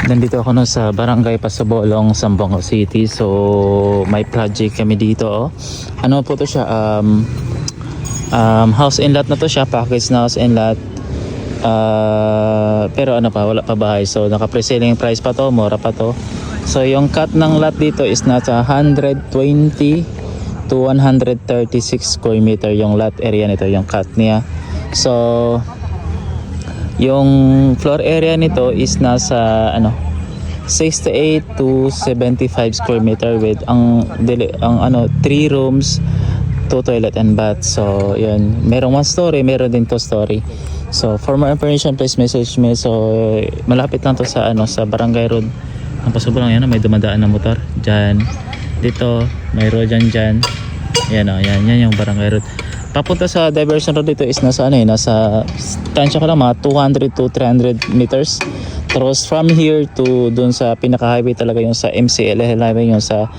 Nandito ako sa Barangay Pasabolong, Zamboanga City. So may project kami dito. Ano po to siya? House and lot na to siya. Package na house and lot. Pero ano pa, wala pa bahay. So naka pre-selling price pa to, mura pa to. So yung cut ng lot dito is nasa 120 to 136 square meter yung lot area nito, yung cut niya. So yung floor area nito is nasa 68 to 75 square meter with ang 3 rooms, 2 toilet and bath. So yun, merong 1 story, meron din 2 story. So for more information, please message me. So malapit lang to sa sa Barangay Road. Ang Pasabolong, yan, may dumadaan na motor diyan. Dito may road diyan. Yan yung Barangay Road. Papunta sa diversion road dito is nasa nasa tansya ko lang mga 200 to 300 meters. Tapos from here to dun sa pinaka highway talaga, yung sa MCL highway, yung sa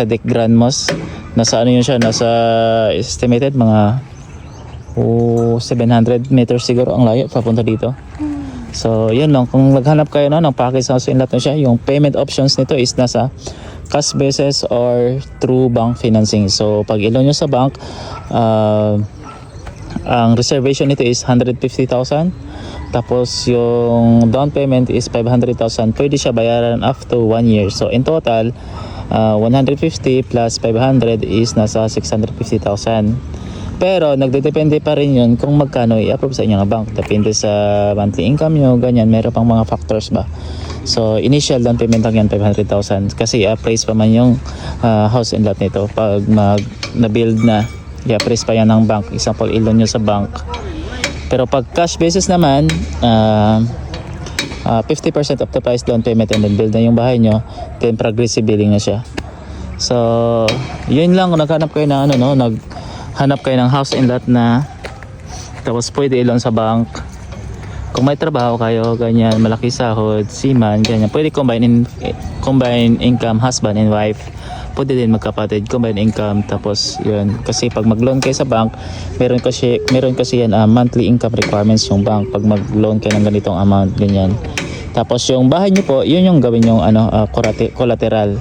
Dick Grand Mosque. Nasa yun siya, nasa estimated mga 700 meters siguro ang layo papunta dito. So yun lang, kung maghanap kayo ng package house in lot na siya, yung payment options nito is nasa cash basis or through bank financing. So pag i-loan nyo sa bank, ang reservation nito is 150,000. Tapos yung down payment is 500,000. Pwede siya bayaran after 1 year. So in total, 150 plus 500 is nasa 650,000. Pero nagdedepende pa rin yun kung magkano i-approve sa inyong bank. Depende sa monthly income nyo, ganyan. Meron pang mga factors ba. So initial down payment lang yan 500,000 kasi i-appraise pa man yung house and lot nito pag na-build na, i-appraise pa yan ng bank. Example, i-loan nyo sa bank. Pero pag cash basis naman, 50% of the price down payment and then build na yung bahay nyo, then progressive billing na siya. So yun lang, kung naghanap kayo na naghanap kayo ng house and lot na tapos pwede i-loan sa bank. Kung may trabaho kayo, ganyan, malaki sahod, seaman, ganyan, pwede combine income, husband and wife. Pwede din magkapatid, combine income. Tapos yun, kasi pag mag-loan kayo sa bank, meron kasi yan monthly income requirements yung bank pag mag-loan kayo ng ganitong amount, ganyan. Tapos yung bahay nyo po, yun yung gawin yung collateral.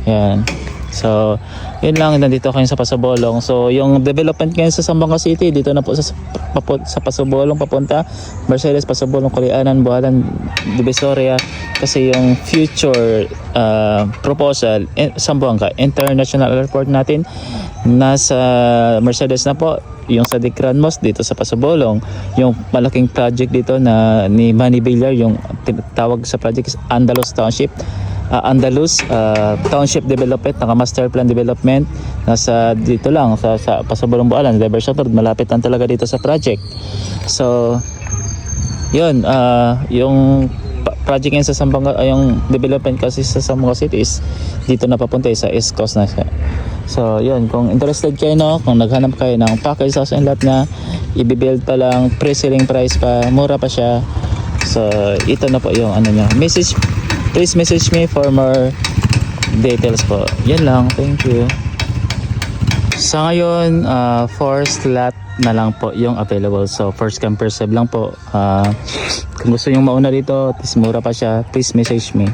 Yan. So yun lang, nandito kayo sa Pasabolong. So yung development ngayon sa Zamboanga City, dito na po sa Pasabolong papunta, Mercedes, Pasabolong, Kulianan, Buhalan, Divisoria. Kasi yung future proposal, Zamboanga International Airport natin, nasa Mercedes na po. Yung sa Dick Grand Mosque dito sa Pasabolong, yung malaking project dito na ni Manny Villar, yung tawag sa project is Andalus Township. Township Development, naka master plan development, nasa dito lang sa Pasabolong, Bualan, Diversion Road, malapit lang talaga dito sa project. So yun, yung project ngayon sa Zamboanga, yung development kasi sa Zamboanga City is dito na papunta, sa East Coast na siya. So yun, kung interested kayo, kung naghanap kayo ng package house and lot na i-build pa lang, pre-selling price pa, mura pa siya. So ito na po yung niya. Please message me for more details po. Yan lang, thank you. Sa ngayon, first lot na lang po yung available. So first come first serve lang po. Kung gusto nyo mauna dito, mura pa siya, please message me.